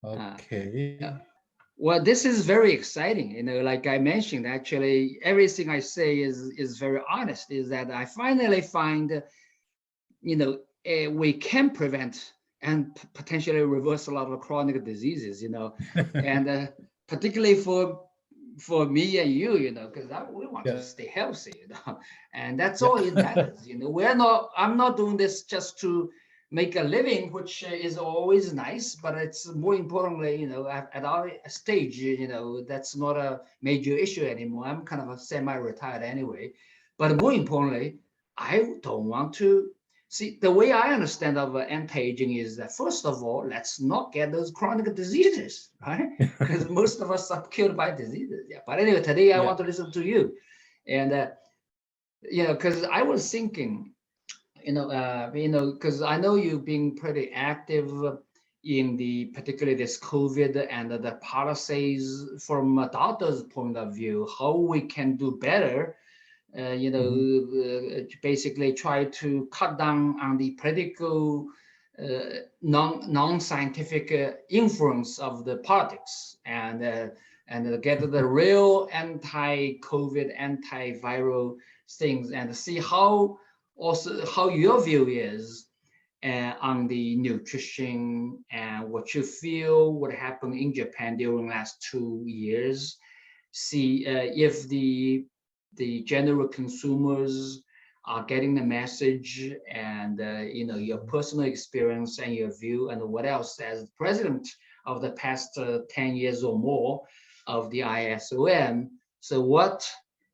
Uh, Okay. well, this is very exciting. Like I mentioned, actually, everything I say is very honest. Is that I finally find, we can prevent and potentially reverse a lot of chronic diseases. And particularly for me and you, because we want to Yeah. stay healthy, and that's Yeah. all it matters. We're not. I'm not doing this just to make a living, which is always nice, but it's more importantly, at our stage, that's not a major issue anymore. I'm kind of a semi-retired anyway, but more importantly, I don't want to see the way I understand of anti-aging is that first of all, let's not get those chronic diseases, right? Because most of us are killed by diseases. Yeah. But anyway, today I Yeah. want to listen to you, and because I was thinking, because I know you've been pretty active in the particularly this COVID and the policies from a doctor's point of view, how we can do better. Mhm. Basically try to cut down on the political, non-scientific influence of the politics, and get the real anti-COVID, antiviral things, and see how your view is on the nutrition and what you feel what happened in Japan during last 2 years. See if the general consumers are getting the message, and your personal experience and your view, and what else as president of the past 10 years or more of the ISOM. So what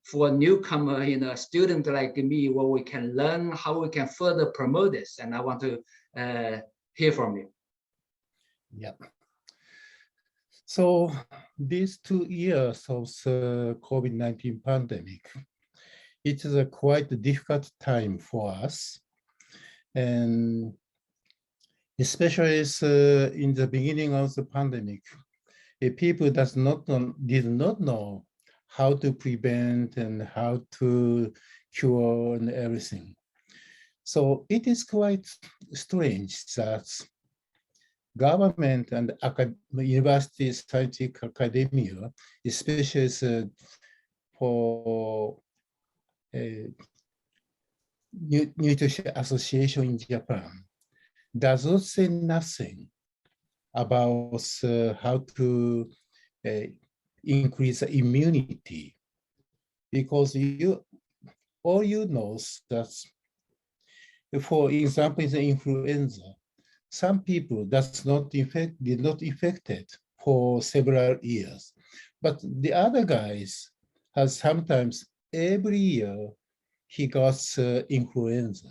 for a newcomer, a student like me, what we can learn, how we can further promote this, and I want to uh, hear from you. Yeah. So these 2 years of the COVID-19 pandemic, it is a quite difficult time for us. And especially in the beginning of the pandemic, people did not know how to prevent and how to cure and everything. So it is quite strange that government and university scientific academia, especially for nutrition association in Japan, does not say nothing about how to uh, increase immunity, because all you know that, for example, in the influenza, some people did not infected for several years, but the other guys has sometimes every year he got influenza.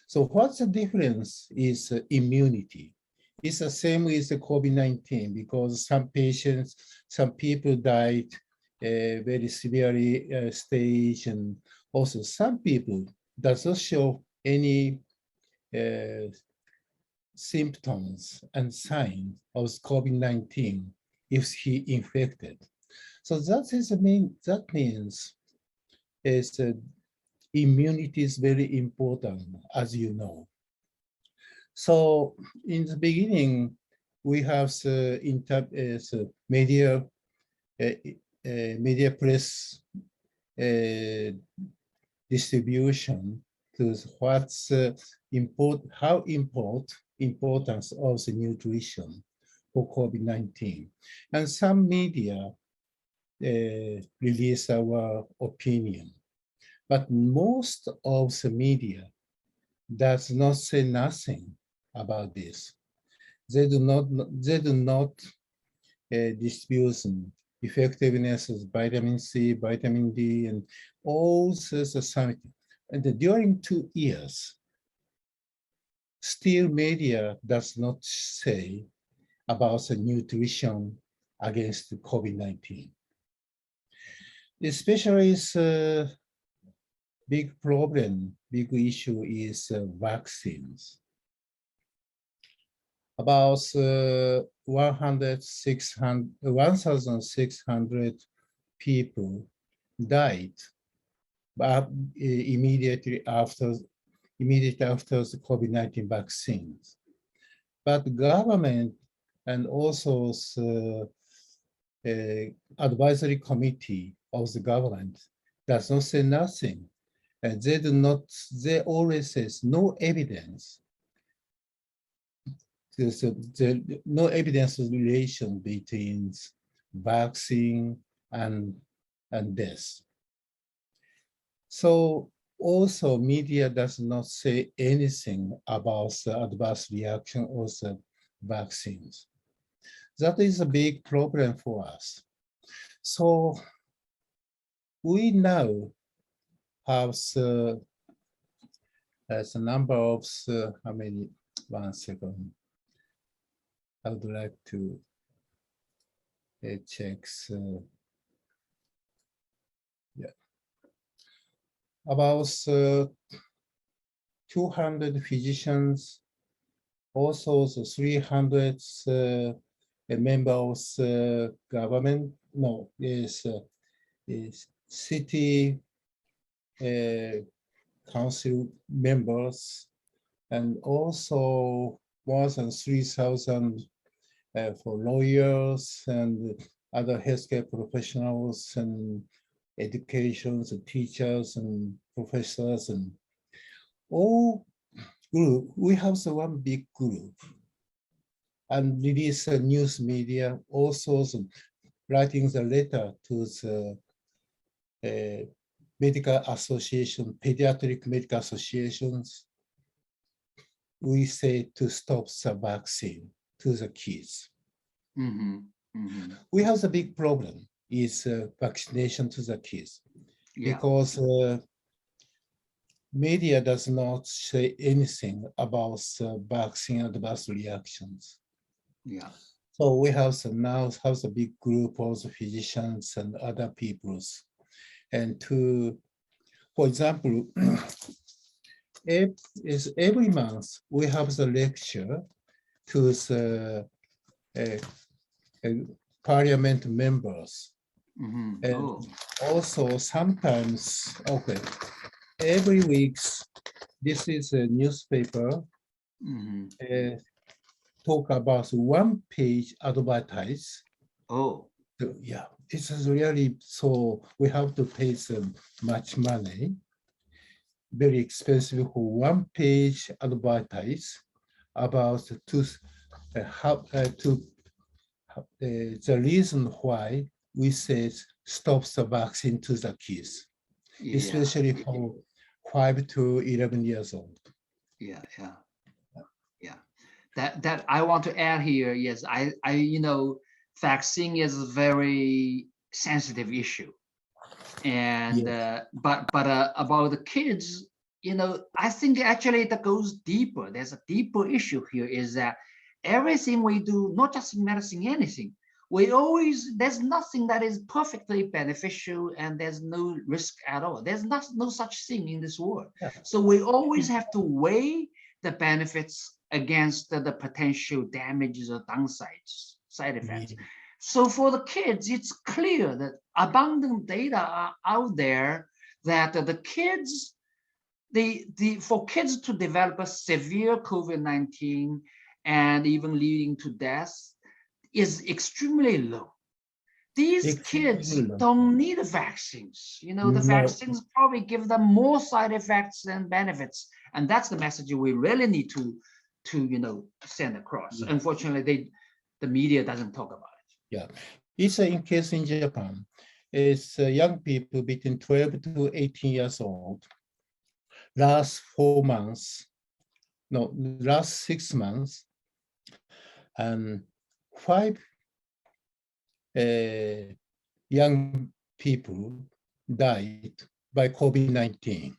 So what's the difference is immunity. It's the same with the COVID-19, because some people died very severely stage, and also some people does not show any uh, symptoms and signs of COVID-19 if he infected. So that means is immunity is very important, as you know. So in the beginning, we have the media press uh, distribution to what's how importance of the nutrition for COVID-19. And some media release our opinion, but most of the media does not say nothing about this. They do not dispute effectiveness of vitamin C, vitamin D, and all sorts of something. And during 2 years, still media does not say about the nutrition against COVID-19. Especially big issue is vaccines. About 1,600 people died, but immediately after the COVID-19 vaccines. But government and also advisory committee of the government does not say nothing. And they always says no evidence. There's no evidence relation between vaccine and death. So also media does not say anything about the adverse reaction of the vaccines. That is a big problem for us. So we now have the number of how many, 1 second. I would like to check. Yeah. About 200 physicians, also the 300 members of government, no, is city council members, and also more than 3,000 for lawyers and other healthcare professionals and educations and teachers and professors and all group. We have the one big group and release a news media, also writing the letter to the medical association, pediatric medical associations. We say to stop the vaccine to the kids. We have the big problem is vaccination to the kids, because media does not say anything about vaccine adverse reactions. So we have now have a big group of the physicians and other peoples, and to, for example, every month we have the lecture to the parliament members. And also sometimes, okay, every week, this is a newspaper, talk about 1-page advertise. So, yeah, it's really, so we have to pay some much money, very expensive for 1-page advertise about the reason why we said stop the vaccine to the kids, especially for 5 to 11 years old. That I want to add here, yes, I vaccine is a very sensitive issue, and but about the kids, I think actually that goes deeper. There's a deeper issue here, is that everything we do, not just in medicine, anything, there's nothing that is perfectly beneficial and there's no risk at all. There's no such thing in this world. So we always have to weigh the benefits against the potential damages or downsides, side effects. So for the kids, it's clear that abundant data are out there that the kids, for kids to develop a severe COVID-19 and even leading to death is extremely low. These kids don't need vaccines. The vaccines probably give them more side effects than benefits. And that's the message we really need to send across. Unfortunately, the media doesn't talk about it. It's in case in Japan. It's young people between 12 to 18 years old. Last 6 months, and 5 young people died by COVID-19.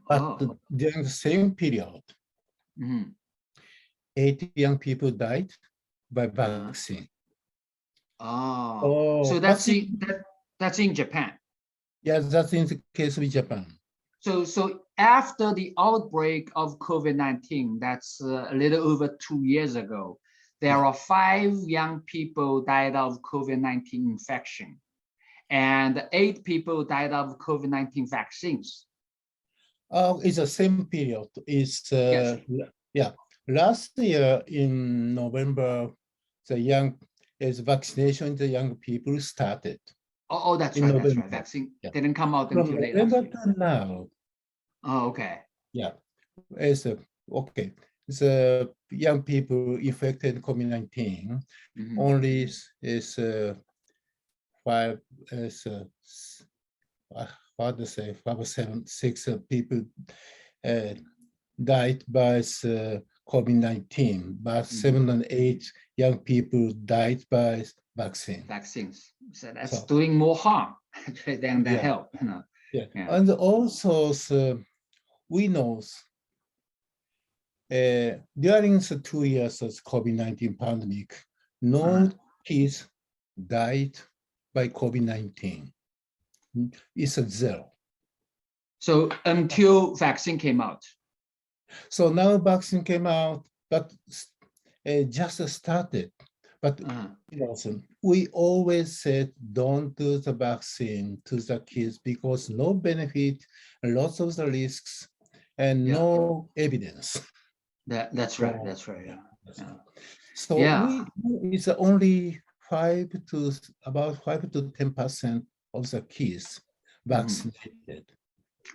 But during the same period, 8 young people died by vaccine. So that's in Japan. Yes, that's in the case of Japan. So after the outbreak of COVID-19, that's a little over 2 years ago, there are 5 young people died of COVID-19 infection, and 8 people died of COVID-19 vaccines. It's the same period. It's last year in November, the young, as vaccination, the young people started Oh, that's in right. That's right. November. Vaccine Yeah. didn't come out From until late last November year. to now, Oh, okay. yeah, as okay, the young people infected COVID-19 Mhm. only is five, is how to say, 5 or 7, 6 people uh, died by COVID-19, but 7 and 8 young people died by vaccine. Vaccines. So that's So doing more harm actually than yeah, help. You know. yeah, Yeah. and also we know during the 2 years of COVID-19 pandemic, no kids died by COVID-19. It's a 0. So until vaccine came out. So now vaccine came out, but just started. But we always said don't do the vaccine to the kids because no benefit, lots of the risks, and no evidence. That's right. That's right. Yeah. So it's only about 5 to 10% of the kids vaccinated.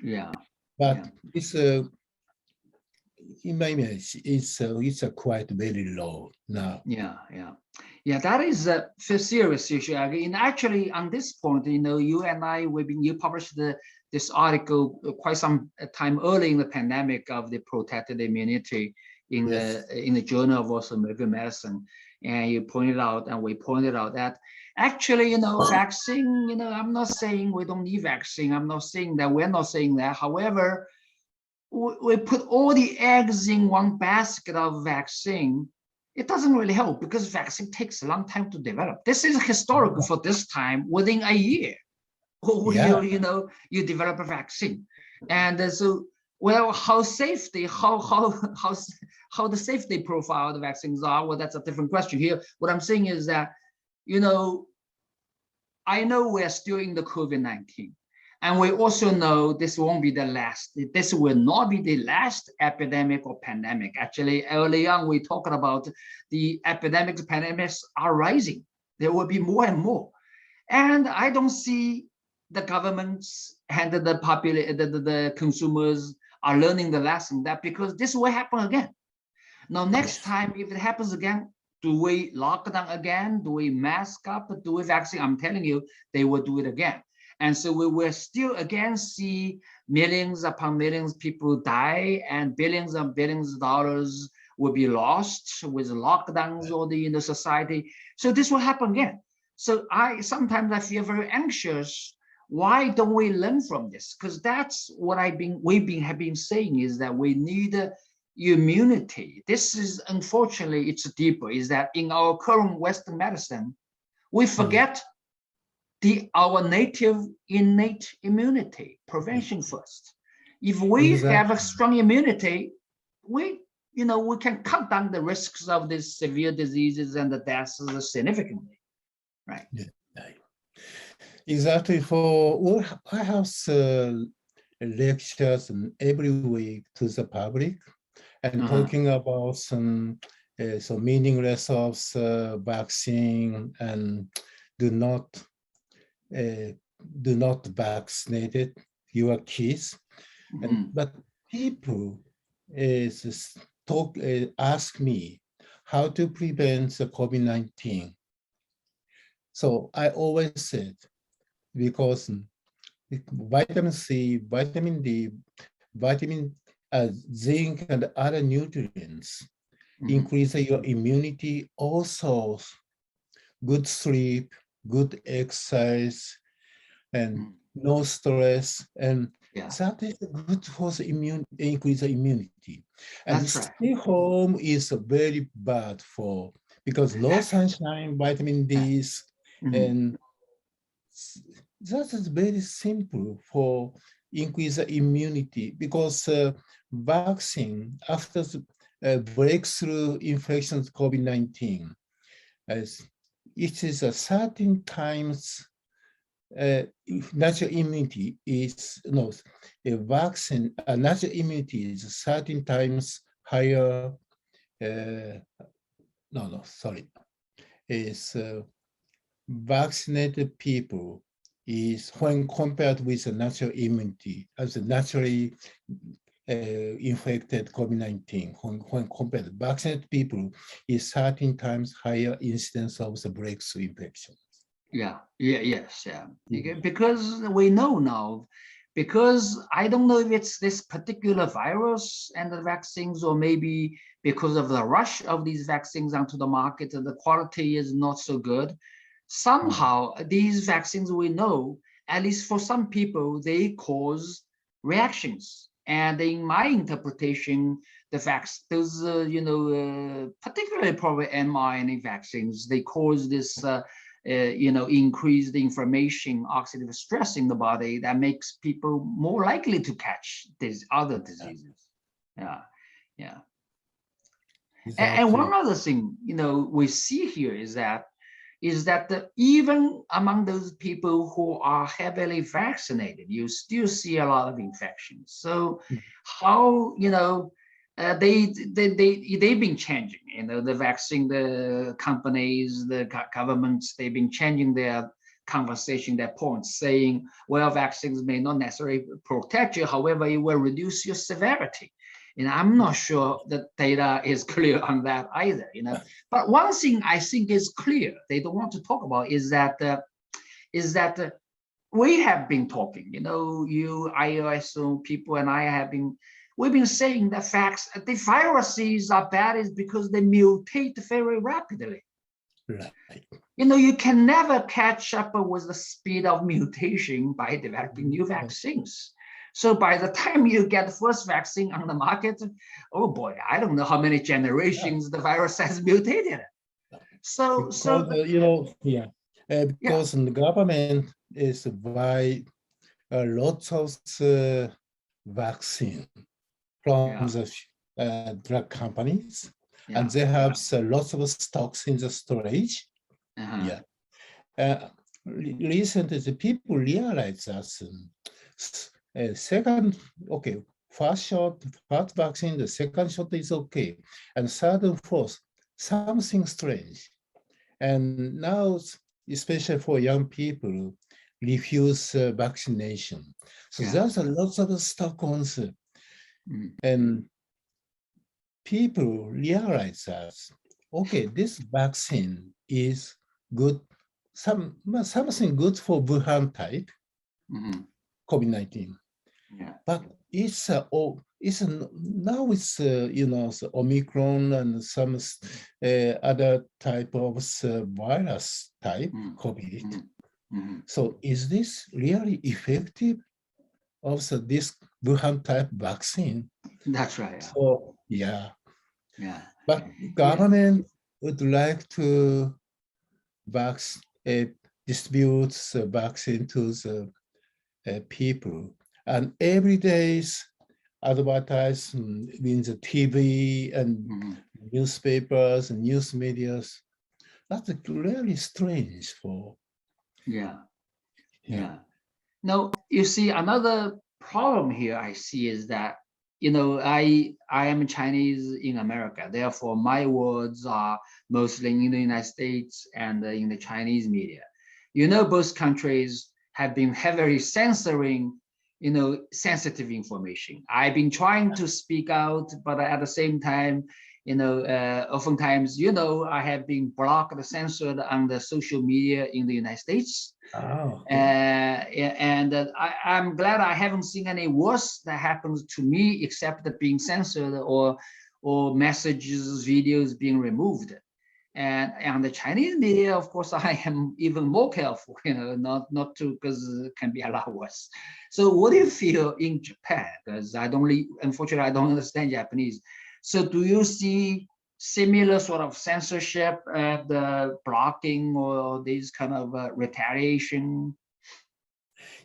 Yeah. But it's in my image, it's quite very low now. Yeah. That is a serious issue. And actually, on this point, you and I, you published this article quite some time early in the pandemic of the protected immunity in the Journal of Orthomolecular Medicine, and you pointed out, and we pointed out that actually, vaccine. I'm not saying we don't need vaccine. I'm not saying that. We're not saying that. However, we put all the eggs in one basket of vaccine, it doesn't really help because vaccine takes a long time to develop. This is historical for this time. Within a year, you develop a vaccine, and so how the safety profile of the vaccines are. Well, that's a different question here. What I'm saying is that I know we're still in the COVID-19. And we also know this won't be the last. This will not be the last epidemic or pandemic. Actually, early on, we talked about the epidemics, pandemics are rising. There will be more and more. And I don't see the governments and the consumers are learning the lesson that because this will happen again. Now, next time, if it happens again, do we lock down again? Do we mask up? Do we vaccine? I'm telling you, they will do it again. And so we will still again see millions upon millions of people die and billions and billions of dollars will be lost with lockdowns or the society. So this will happen again. So sometimes I feel very anxious. Why don't we learn from this? Because that's what have been saying is that we need immunity. This is unfortunately it's deeper. Is that in our current Western medicine, we forget our native innate immunity, prevention first. If we have a strong immunity, we can cut down the risks of these severe diseases and the deaths significantly, right? Exactly. I have lectures every week to the public and talking about some meaningless of vaccine and do not vaccinate your kids. But people ask me how to prevent the COVID-19. So I always said, because vitamin C, vitamin D, zinc, and other nutrients increase your immunity. Also, good sleep, good exercise, and no stress, and that is good for the increase the immunity. And stay home is very bad because low sunshine, vitamin D's, and that is very simple for increase the immunity because vaccine after the breakthrough infections COVID-19, it is a certain times natural immunity is a vaccine. Natural immunity is certain times higher. Sorry. is vaccinated people is when compared with the natural immunity as a naturally infected COVID-19, when compared vaccinated people is 13 times higher incidence of the breakthrough infection. Yes. Because we know now, because I don't know if it's this particular virus and the vaccines, or maybe because of the rush of these vaccines onto the market, the quality is not so good. Somehow, these vaccines, we know, at least for some people, they cause reactions. And in my interpretation, the facts, those, particularly probably mRNA vaccines, they cause this increased inflammation, oxidative stress in the body that makes people more likely to catch these other diseases. Yeah. Exactly. And one other thing, we see here is that even among those people who are heavily vaccinated, you still see a lot of infections. So how, they've been changing, the vaccine, the companies, the governments, they've been changing their conversation, their points, saying, well, vaccines may not necessarily protect you, however, it will reduce your severity. And I'm not sure the data is clear on that either, But one thing I think is clear, they don't want to talk about, is that we have been talking, you, IOSO people, and we've been saying the facts. The viruses are bad is because they mutate very rapidly. Right. You can never catch up with the speed of mutation by developing new vaccines. So by the time you get the first vaccine on the market, oh boy, I don't know how many generations the virus has mutated. Because the government is buy lots of vaccine from the drug companies, and they have lots of stocks in the storage. Recently, the people realize that first shot, first vaccine, the second shot is okay, and third and fourth, something strange. And now, especially for young people, refuse vaccination. So there's a lot of stock on it. And people realize that, okay, this vaccine is good, something good for Wuhan type, COVID-19. But it's now it's the Omicron and some other type of virus type COVID. So is this really effective? Also, this Wuhan type vaccine. That's right. So but government would like to distribute the vaccine to the people. And every day's advertisement in the TV and newspapers and news medias, that's really strange for. Now, you see, another problem here I see is that, I am Chinese in America. Therefore, my words are mostly in the United States and in the Chinese media. Both countries have been heavily censoring sensitive information. I've been trying to speak out, but at the same time, oftentimes, I have been blocked, censored on the social media in the United States. And I'm glad I haven't seen any worse that happens to me, except being censored or messages, videos being removed. And on the Chinese media, of course, I am even more careful, not to, because it can be a lot worse. So what do you feel in Japan? Because unfortunately, I don't understand Japanese. So do you see similar sort of censorship, the blocking or this kind of retaliation?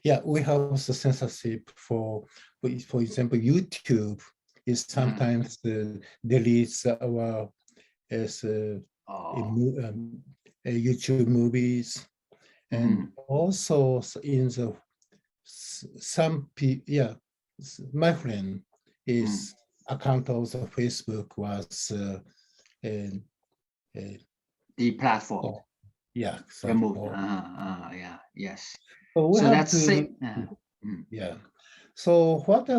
Yeah, we have the censorship for example, YouTube is sometimes deletes our YouTube movies, and also in the my friend is account of the Facebook was the platform Oh, yeah, removed. so, Yeah, yes. so we So have that's to, it. yeah. So what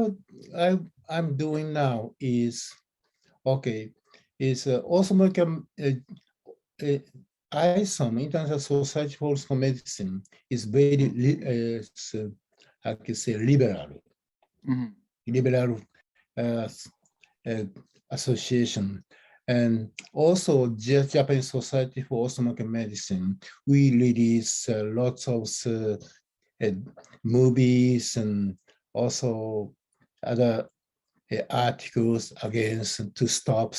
I'm doing now is, okay, is also ISOM, International Society for Osmotic Medicine, is very, I can say, liberal uh, uh, association. And also Japanese Society for Osmotic Medicine, we release lots of uh, movies and also other articles against to stop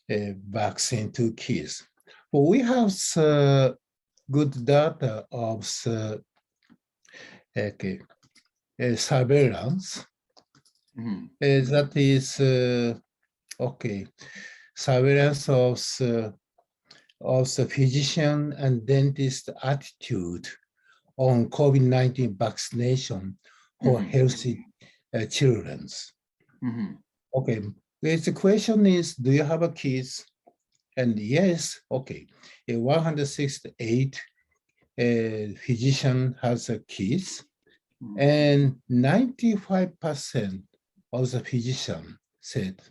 vaccine to kids. But we have good data of okay, surveillance. That is okay. Surveillance of the physician and dentist attitude on COVID-19 vaccination for healthy children. Okay, the question is, do you have a kids? And yes, okay, 168 physician has a kids, and 95% of the physician said,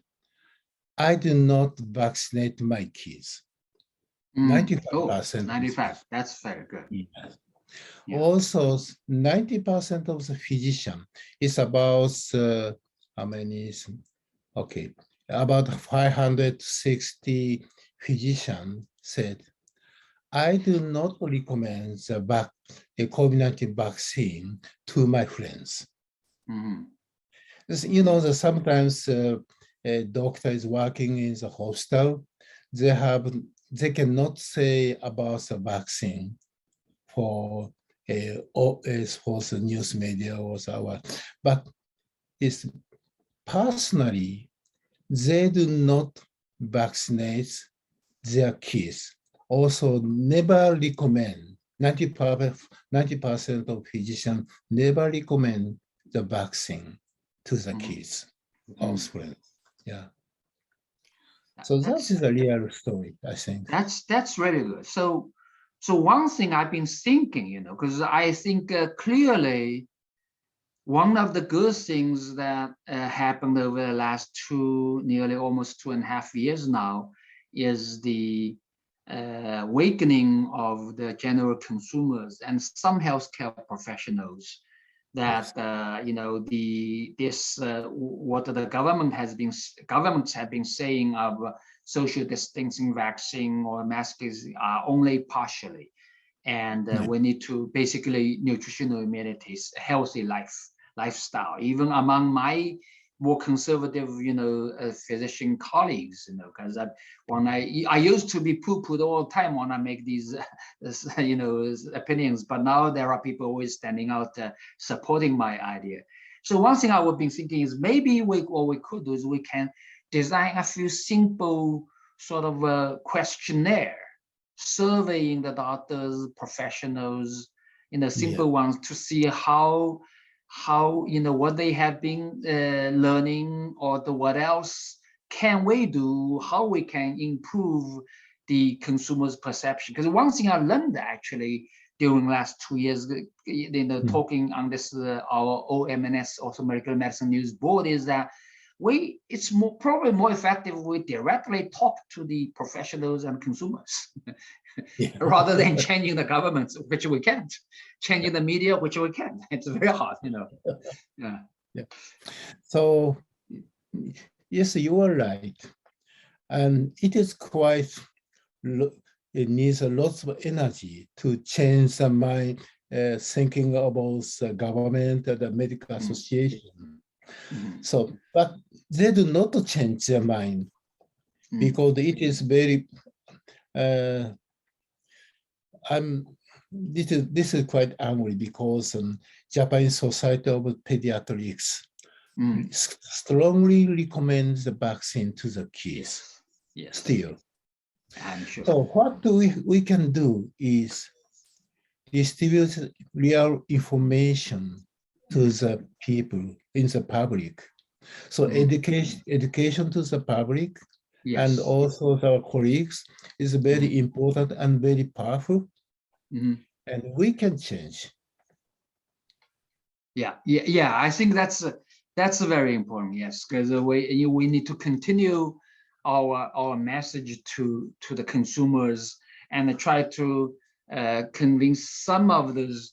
I do not vaccinate my kids. 95%. 95. That's very good. Yes. Yeah. Also, 90% of the physician is about how many? Okay, about 560 physicians said, I do not recommend the COVID-19 vaccine to my friends. You know, sometimes a doctor is working in the hospital, they cannot say about the vaccine for the news media or so, but it's personally, they do not vaccinate their kids. Also, never recommend, 90% of physicians never recommend the vaccine to the kids, offspring. Yeah. So that is a real story, I think. That's really good. So one thing I've been thinking, because I think clearly one of the good things that happened over the last nearly almost 2.5 years now is the awakening of the general consumers and some healthcare professionals that what the governments have been saying of social distancing vaccine or masks are only partially, and we need to basically nutritional immunities, healthy lifestyle, even among my more conservative, physician colleagues, because when I used to be poo-pooed all the time when I make these, opinions, but now there are people always standing out, supporting my idea. So one thing I would be thinking is maybe what we could do is we can design a few simple sort of questionnaire surveying the doctors, professionals, simple ones to see how what they have been learning, or what else can we do, how we can improve the consumer's perception. Because one thing I learned actually during last 2 years, talking on this our OMNS, Orthomolecular Medicine News Board, is that it's probably more effective we directly talk to the professionals and consumers rather than changing the governments, which we can't, changing the media, which we can't. It's very hard, Yeah. So yes, you are right, and it is quite. It needs a lot of energy to change the mind, thinking about the government and the medical association. So, but they do not change their mind because it is very. This is quite angry because Japanese Society of Pediatrics strongly recommends the vaccine to the kids. Yes. Still. I'm sure. So what we can do is distribute real information to the people in the public. So education to the public and Yes. also our colleagues is very important and very powerful, and we can change. Yeah. I think that's very important. Yes, because we need to continue our message to the consumers and try to convince some of those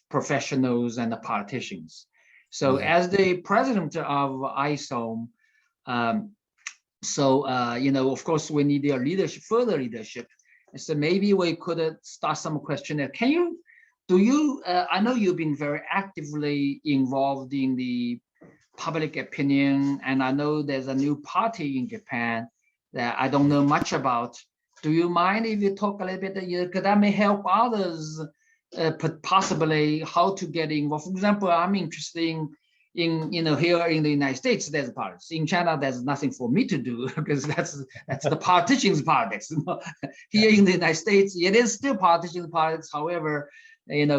professionals and the politicians. So Yeah. as the president of ISOM, of course, we need their leadership, further leadership. So maybe we could start some question. I know you've been very actively involved in the public opinion, and I know there's a new party in Japan that I don't know much about. Do you mind if you talk a little bit, because that may help others possibly how to get involved? For example, I'm interested in here in the United States, there's politics. In China, there's nothing for me to do because that's the politicians' politics. Here in the United States, it is still politicians' politics. However,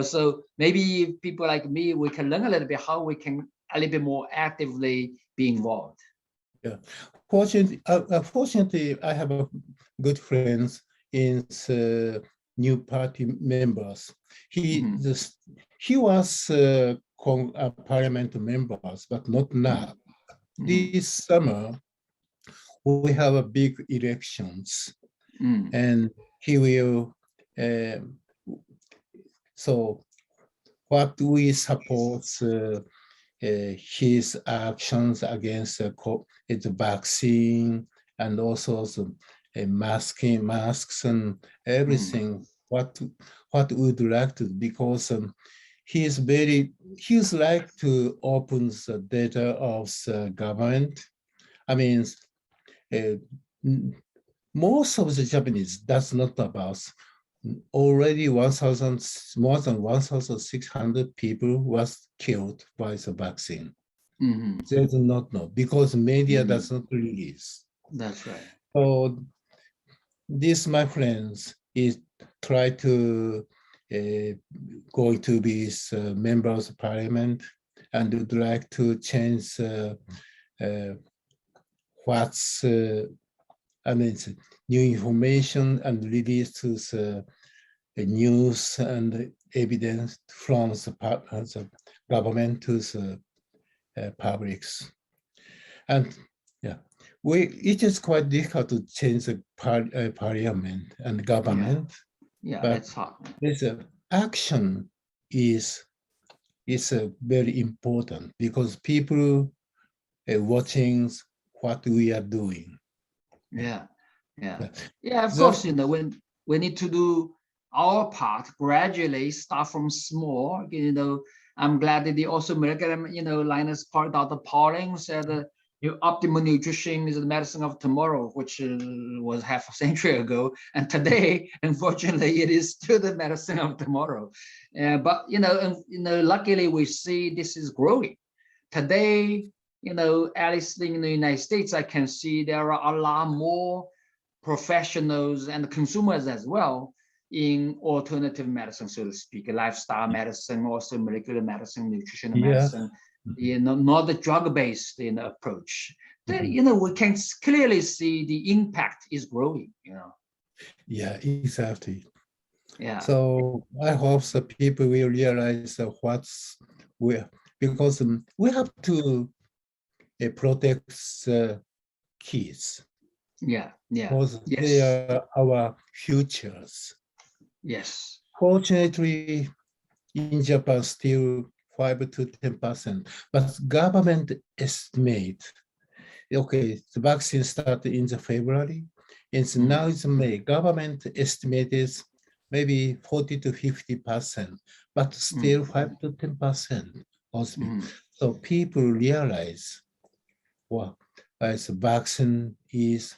so maybe people like me, we can learn a little bit how we can a little bit more actively be involved. Yeah. Fortunately, I have a good friends in new party members. He was parliament members, but not now. This summer, we have a big elections, and he will. So, what we support his actions against the vaccine and also masks and everything. What would like to, because he's like to open the data of the government. I mean, most of the Japanese, that's not about. Already more than 1,600 people was killed by the vaccine. They do not know because media does not release. That's right. So this, my friends, is try to go to be members of parliament and would like to change what's new information and release to the news and evidence from the government to the publics. And it is quite difficult to change the parliament and government. But it's hard. This action is very important because people are watching what we are doing. Of course, when we need to do our part gradually, start from small. I'm glad that the also American, Linus part Dr. Pauling said optimal nutrition is the medicine of tomorrow, which was half a century ago, and today, unfortunately, it is still the medicine of tomorrow. But luckily we see this is growing today. At least in the United States, I can see there are a lot more professionals and consumers as well in alternative medicine, so to speak, lifestyle medicine, also molecular medicine, nutritional medicine, not the drug-based approach. We can clearly see the impact is growing. Yeah, exactly. Yeah. So I hope the people will realize because we have to protect kids. Because they are our futures. Yes. Fortunately, in Japan, still 5 to 10%. But government estimate, the vaccine started in February, and now it's May. Government estimated maybe 40 to 50%, but still 5 to 10% hospital. So people realize, the vaccine is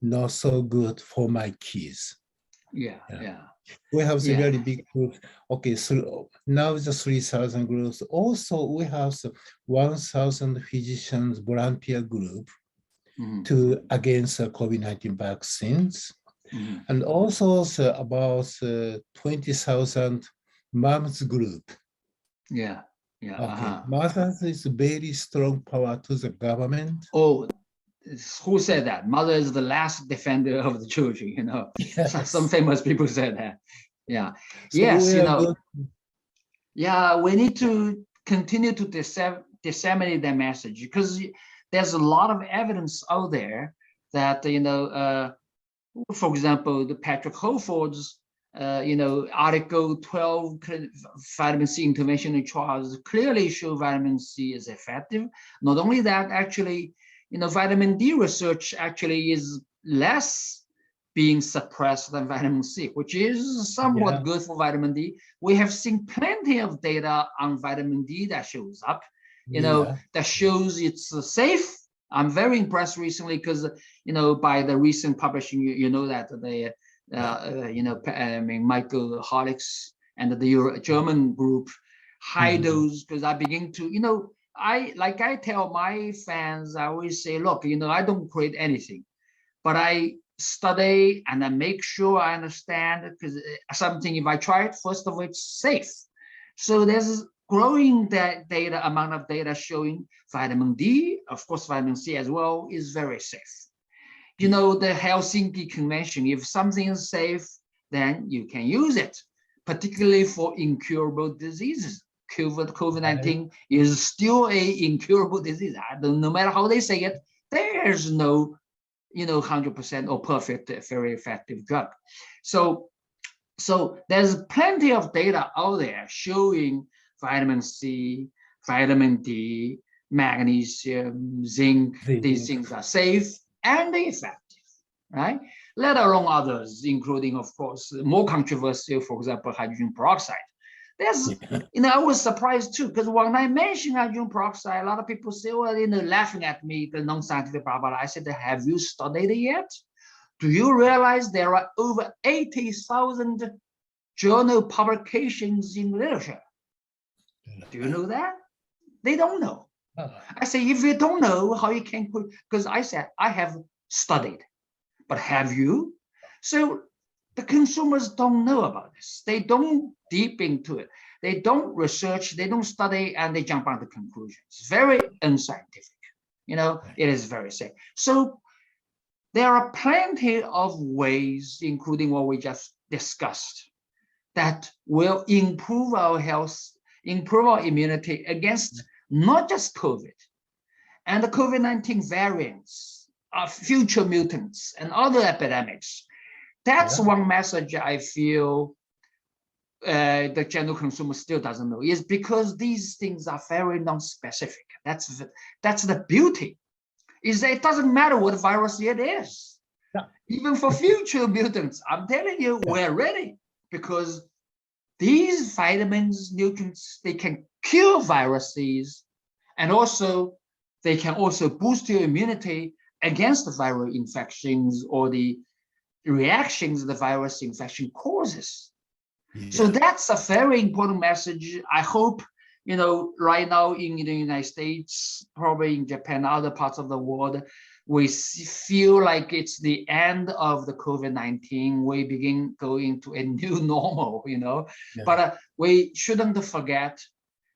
not so good for my kids. We have the very big group. So now the 3,000 groups. Also, we have 1,000 physicians volunteer group against COVID-19 vaccines. And also about 20,000 moms group. Mothers is very strong power to the government. who said that? Mother is the last defender of the children, you know. Some Yes. famous people said that. Yeah. So Yes, we you are know, good. yeah, we need to continue to disseminate that message because there's a lot of evidence out there that, you know, for example, the Patrick Holford's, you know, Article 12 vitamin C intervention in trials clearly show vitamin C is effective. Not only that, actually, you know, vitamin D research actually is less being suppressed than vitamin C, which is somewhat Yeah. good for vitamin D. We have seen plenty of data on vitamin D that shows up, you know, Yeah. that shows it's safe. I'm very impressed recently because, you know, by the recent publishing, you know that the, Yeah. you know, I mean, Michael Holix and the Euro German group, high Mhm. dose, because I begin to, you know, I tell my fans, I always say, look, you know, I don't create anything, but I study and I make sure I understand it because something, if I try it, first of all, it's safe. So there's growing that data, amount of data showing vitamin D, of course, vitamin C as well, is very safe. You Yeah. know, the Helsinki Convention, if something is safe, then you can use it, particularly for incurable diseases. Right. COVID-19 is still a incurable disease. No matter how they say it, there's no, you know, 100% or perfect, very effective drug. So, so there's plenty of data out there showing vitamin C, vitamin D, magnesium, zinc, these Zinc. things are safe and effective, right? Let alone others, including, of course, more controversial, for example, hydrogen peroxide. There's, Yeah. you know, I was surprised too, because when I mentioned hydrogen peroxide, a lot of people say, well, you know, laughing at me, the non-scientific, blah, blah, blah. I said, have you studied it yet? Do you realize there are over 80,000 journal publications in literature? Do you know that? They don't know. Ah, I say, if you don't know how you can put, because I said, I have studied, but have you? So the consumers don't know about this. They don't deep into it. They don't research, they don't study, and they jump on the conclusions. Very unscientific. You know, it is very safe. So there are plenty of ways, including what we just discussed, that will improve our health, improve our immunity against not just COVID and the COVID-19 variants, future mutants, and other epidemics. That's yeah. one message I feel the general consumer still doesn't know, is because these things are very non-specific. That's the beauty, is that it doesn't matter what virus it is. Yeah. Even for future mutants, I'm telling you, Yeah. we're ready, because these vitamins, nutrients, they can cure viruses, and also they can also boost your immunity against the viral infections or the reactions the virus infection causes. So Yeah. that's a very important message. I hope, you know, right now in the United States, probably in Japan, other parts of the world, we feel like it's the end of the COVID-19. We begin going to a new normal, you know, Yeah. but we shouldn't forget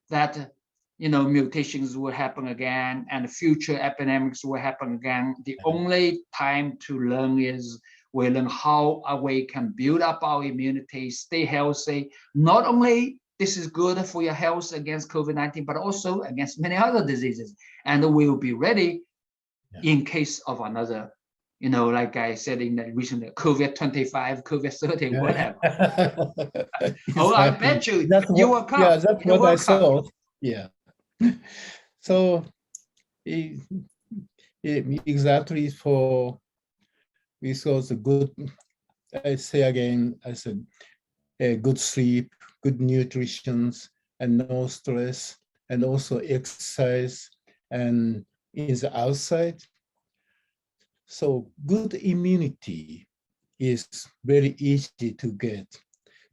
that, you know, mutations will happen again and future epidemics will happen again. The only time to learn is we learn how we can build up our immunity, stay healthy. Not only this is good for your health against COVID-19, but also against many other diseases. And we will be ready Yeah. in case of another, you know, like I said in the recent COVID-25, COVID-30, whatever. Oh, I Exactly. bet you, That's you what, will yeah, come. that's You what I will come. thought. Yeah. So e- exactly for we saw the good, I say again, I said good sleep, good nutrition, and no stress, and also exercise and in the outside. So good immunity is very easy to get,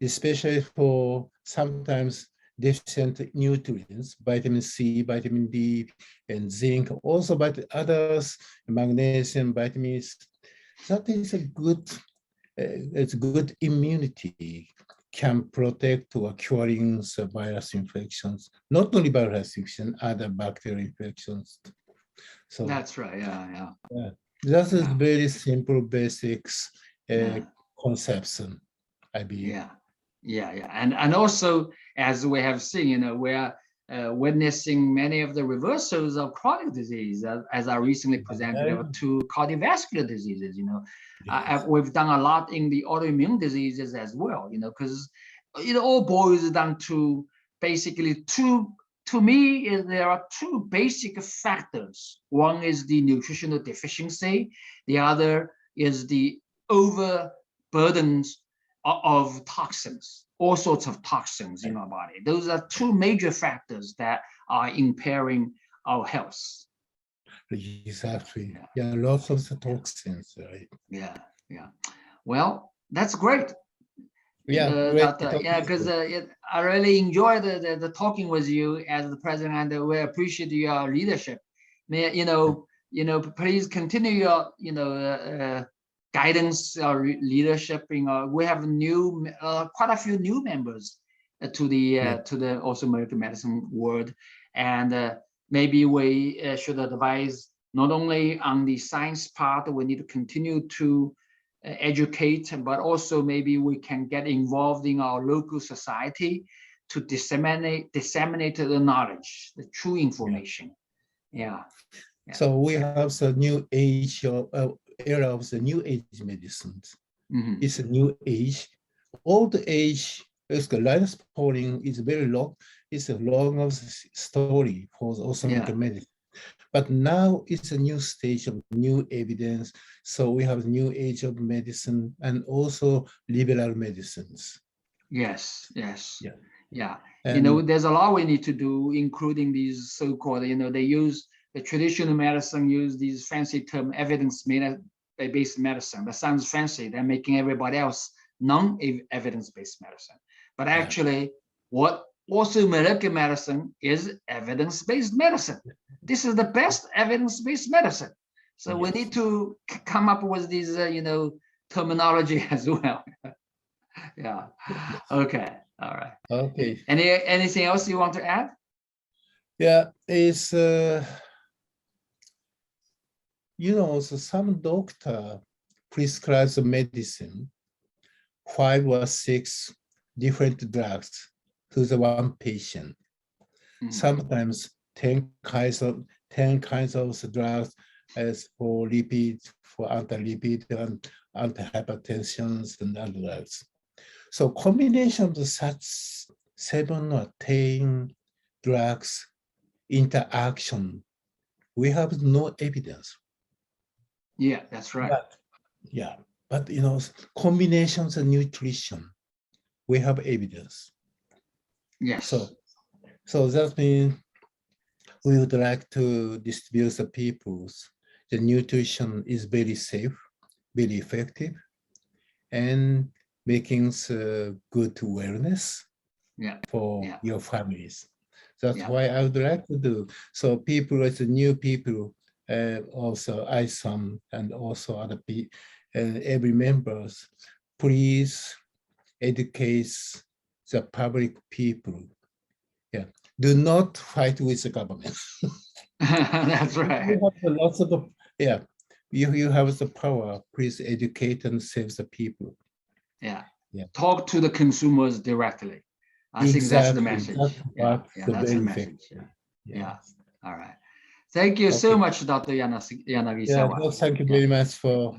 especially for sometimes deficient nutrients, vitamin C, vitamin D, and zinc, also but others, magnesium, vitamins. That is a good, it's good immunity can protect or curing the virus infections, not only virus infection, other bacterial infections. So that's right. Yeah. that is Yeah. very simple basics Yeah. conception, I believe. Yeah. And also, as we have seen, we are witnessing many of the reversals of chronic disease, as I recently presented of two cardiovascular diseases. Yes. We've done a lot in the autoimmune diseases as well. Because it all boils down to basically two. To me, there are two basic factors. One is the nutritional deficiency. The other is the overburdens of toxins, all sorts of toxins in our body. Those are two major factors that are impairing our health. Exactly. Yeah, lots of the toxins, right? Yeah. Well, that's great. Yeah, great. Because I really enjoy the talking with you as the president, and we appreciate your leadership. Please continue your guidance or leadership. We have quite a few new members to the Orthomolecular medicine world, and maybe we should advise not only on the science part. We need to continue to educate, but also maybe we can get involved in our local society to disseminate the knowledge, the true information. Yeah. So we have the new age era of the new age medicines. Mm-hmm. It's a new age. Old age, Linus Pauling is very long. It's a long story for Orthomolecular medicine. But now it's a new stage of new evidence. So we have new age of medicine and also liberal medicines. Yes. Yeah. And there's a lot we need to do, including these so-called, they use the traditional medicine, use these fancy term evidence-based medicine. That sounds fancy. They're making everybody else non-evidence-based medicine. But actually, what Orthomolecular medicine is evidence-based medicine. This is the best evidence-based medicine. So we need to come up with these, terminology as well. Yeah. Okay. All right. Okay. Anything else you want to add? Yeah, it's so some doctor prescribes medicine, 5 or 6 different drugs to the one patient. Mm-hmm. Sometimes 10 kinds of drugs as for lipid, for anti-lipid and anti-hypertension and other drugs. So combination of such 7 or 10 drugs interaction, we have no evidence. Yeah, that's right. But combinations of nutrition, we have evidence. Yes. So that means we would like to distribute the people's. The nutrition is very safe, very effective, and making good wellness for your families. That's why I would like to do. So people, as new people, also ISOM and also other people, and every members, please educate the public people. Do not fight with the government. That's right. You have lots of you have the power. Please educate and save the people. Yeah. Talk to the consumers directly. I think that's the message. That's the message. Yeah. All right. Thank you so much, Dr. Yanagisawa. Thank you very much for